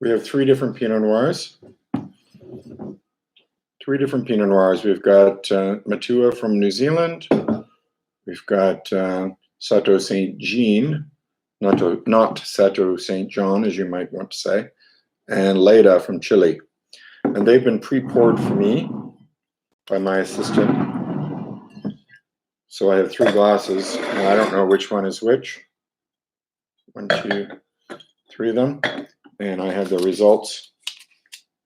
We have three different Pinot Noirs. We've got Matua from New Zealand. We've got Chateau St. Jean, not Chateau St. John, as you might want to say, and Leyda from Chile. And they've been pre-poured for me by my assistant. So I have three glasses, and I don't know which one is which. 1, 2, 3 of them. And I have the results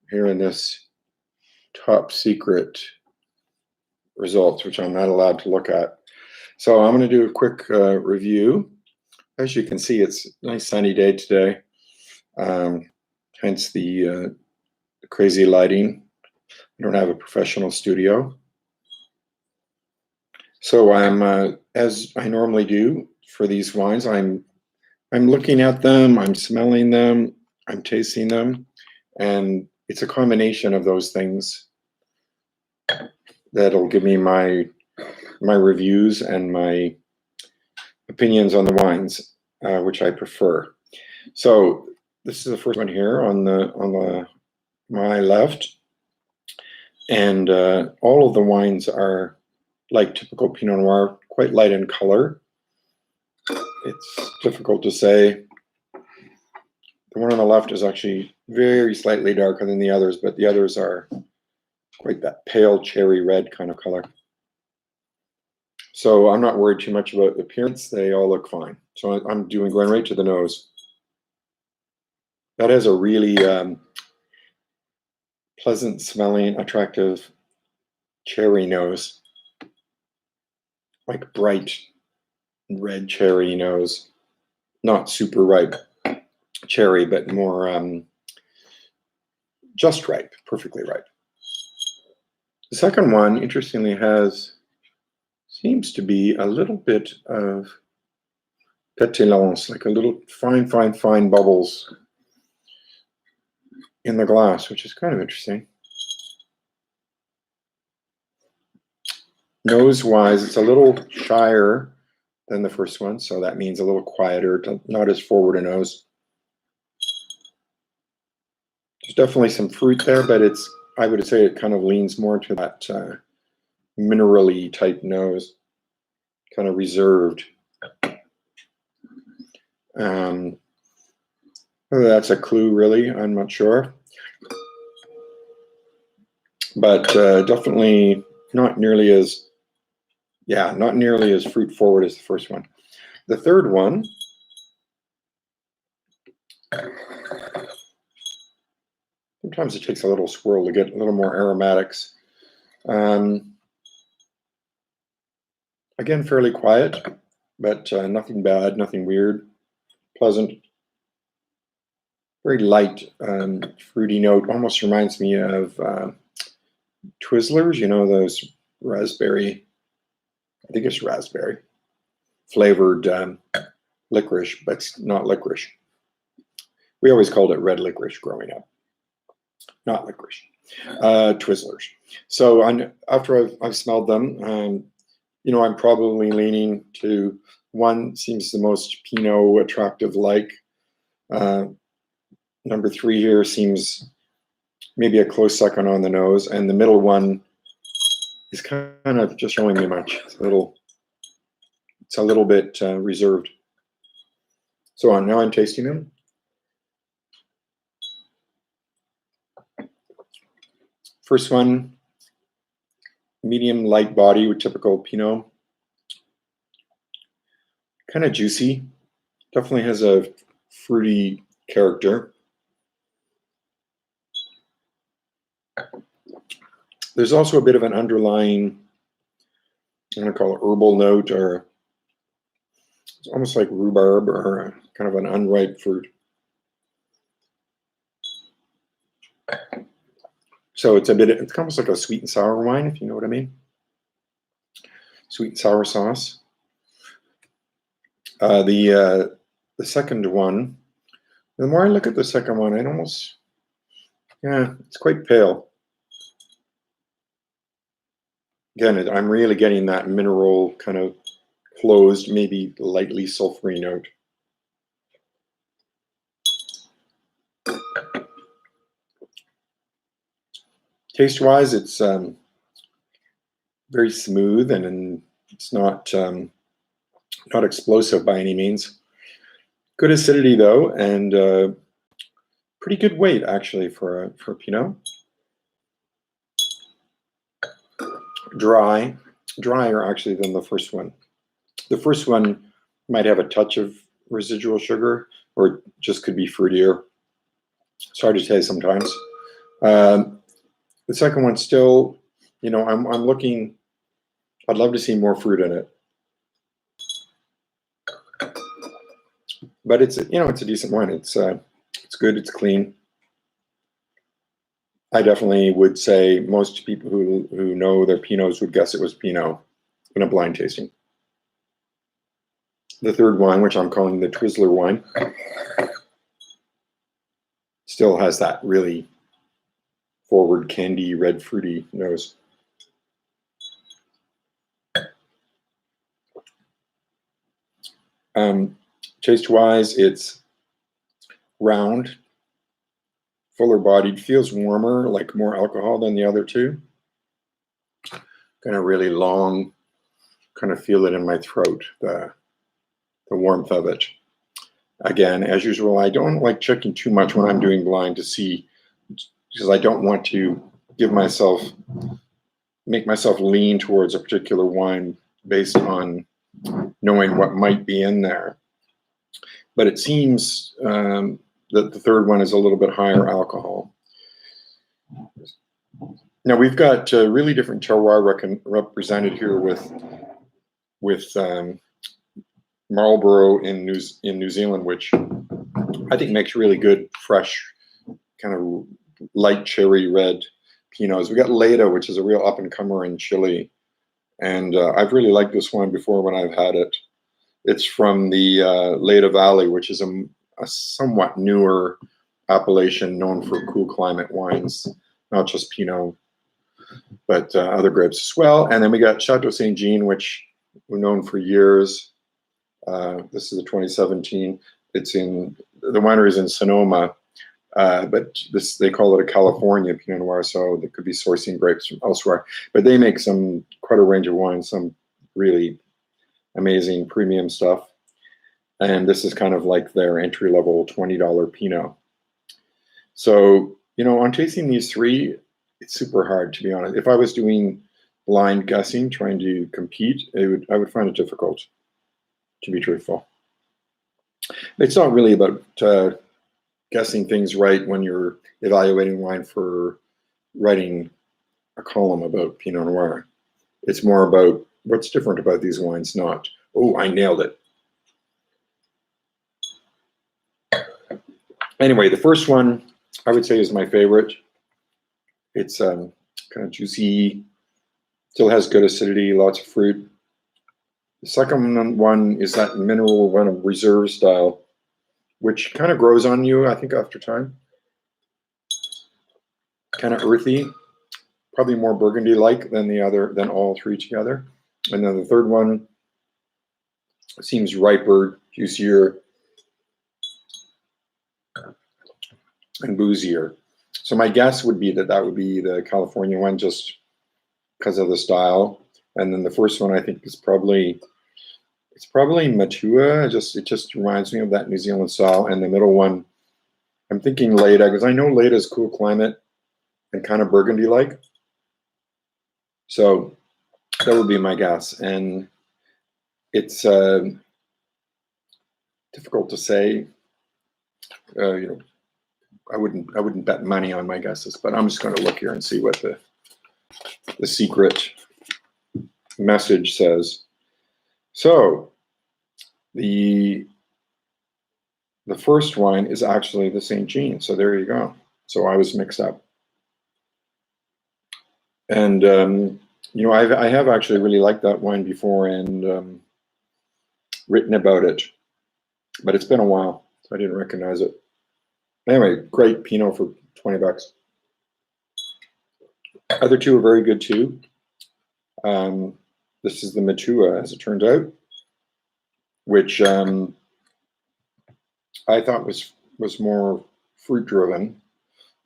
here in this top secret results, which I'm not allowed to look at. So I'm going to do a quick review. As you can see, it's a nice sunny day today, hence the crazy lighting. I don't have a professional studio. So I'm, as I normally do for these wines, I'm looking at them, I'm smelling them, I'm tasting them, and it's a combination of those things that'll give me my reviews and my opinions on the wines, which I prefer. So this is the first one here on my left, and all of the wines are like typical Pinot Noir, quite light in color. It's difficult to say. The one on the left is actually very slightly darker than the others, but the others are quite that pale cherry red kind of color. So I'm not worried too much about the appearance. They all look fine. So I'm going right to the nose. That has a really pleasant smelling, attractive cherry nose. Like bright red cherry nose. Not super ripe cherry, but more just ripe, perfectly ripe. The second one, interestingly, seems to be a little bit of pétillance, like a little fine bubbles in the glass, which is kind of interesting. Nose-wise, it's a little shyer than the first one, so that means a little quieter, not as forward a nose. There's definitely some fruit there, but I would say it kind of leans more to that mineral-y type nose, kind of reserved. Whether that's a clue, really, I'm not sure. But definitely not nearly as fruit forward as the first one. The third one, sometimes it takes a little swirl to get a little more aromatics. Again, fairly quiet, but nothing bad, nothing weird, pleasant. Very light, fruity note. Almost reminds me of Twizzlers, you know, those raspberry, I think it's raspberry, flavored licorice, but it's not licorice. We always called it red licorice growing up. Not licorice. Twizzlers. So after I've smelled them, you know, I'm probably leaning to one seems the most Pinot attractive like. Number 3 here seems maybe a close second on the nose, and the middle one is kind of just showing me much. It's a little bit reserved. So now I'm tasting them. First one, medium light body with typical Pinot. Kind of juicy. Definitely has a fruity character. There's also a bit of an underlying, I'm going to call it herbal note, or it's almost like rhubarb or kind of an unripe fruit. So it's almost like a sweet and sour wine, if you know what I mean. Sweet and sour sauce. The second one, the more I look at the second one, it's quite pale. Again, I'm really getting that mineral kind of closed, maybe lightly sulfury note. Taste-wise, it's very smooth, and it's not not explosive by any means. Good acidity though, and pretty good weight actually for a Pinot. Drier actually than the first one. The first one might have a touch of residual sugar, or just could be fruitier. It's hard to say sometimes. The second one still, you know, I'm looking. I'd love to see more fruit in it, but it's, you know, it's a decent wine. It's good. It's clean. I definitely would say most people who know their Pinots would guess it was Pinot in a blind tasting. The third wine, which I'm calling the Twizzler wine, still has that really forward candy, red fruity nose. Taste-wise, it's round, fuller bodied, feels warmer, like more alcohol than the other two. Kind of really long, kind of feel it in my throat, the warmth of it. Again, as usual, I don't like checking too much when I'm doing blind to see, because I don't want to make myself lean towards a particular wine based on knowing what might be in there. But it seems that the third one is a little bit higher alcohol. Now we've got really different terroir represented here with Marlborough in New Zealand, which I think makes really good, fresh, kind of light cherry red Pinots. We got Leyda, which is a real up-and-comer in Chile, and I've really liked this one before when I've had it. It's from the Leyda Valley, which is a somewhat newer appellation known for cool climate wines, not just Pinot, but other grapes as well. And then we got Chateau St, which we're known for years. This is a 2017. It's in, the winery is in Sonoma, but they call it a California Pinot Noir, so they could be sourcing grapes from elsewhere. But they make quite a range of wines, some really amazing premium stuff. And this is kind of like their entry-level $20 Pinot. So, you know, on tasting these three, it's super hard, to be honest. If I was doing blind guessing, trying to compete, I would find it difficult, to be truthful. It's not really about guessing things right when you're evaluating wine for writing a column about Pinot Noir. It's more about what's different about these wines, not, oh, I nailed it. Anyway, the first one I would say is my favorite. It's kind of juicy, still has good acidity, lots of fruit. The second one is that mineral one of reserve style, which kind of grows on you, I think, after time. Kind of earthy, probably more Burgundy-like than all three together. And then the third one seems riper, juicier, and boozier. So my guess would be that would be the California one, just because of the style. And then the first one I think is probably Matua. It just reminds me of that New Zealand style. And the middle one, I'm thinking Leyda, because I know Leyda is cool climate and kind of Burgundy-like. So that would be my guess. And it's difficult to say. You know, I wouldn't bet money on my guesses, but I'm just going to look here and see what the secret message says. So the first wine is actually the St. Jean. So there you go. So I was mixed up. And you know, I have actually really liked that wine before and written about it, but it's been a while, so I didn't recognize it. Anyway, great Pinot for $20. Other two are very good too. This is the Matua, as it turns out, which I thought was more fruit driven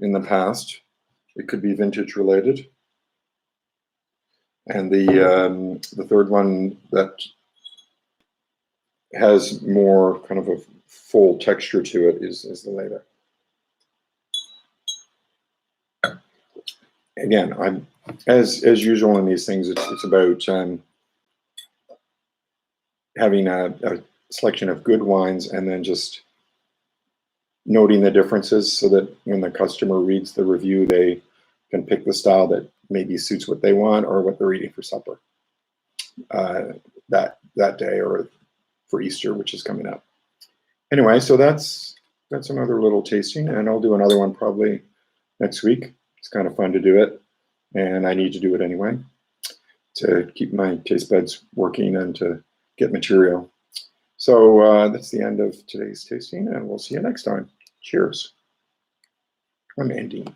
in the past. It could be vintage related. And the third one that has more kind of a full texture to it is the Leyda. Again, I'm as usual in these things. It's about having a selection of good wines and then just noting the differences so that when the customer reads the review, they can pick the style that maybe suits what they want or what they're eating for supper that day or for Easter, which is coming up. Anyway, so that's another little tasting, and I'll do another one probably next week. It's kind of fun to do it, and I need to do it anyway to keep my taste buds working and to get material. So that's the end of today's tasting, and we'll see you next time. Cheers. I'm ending.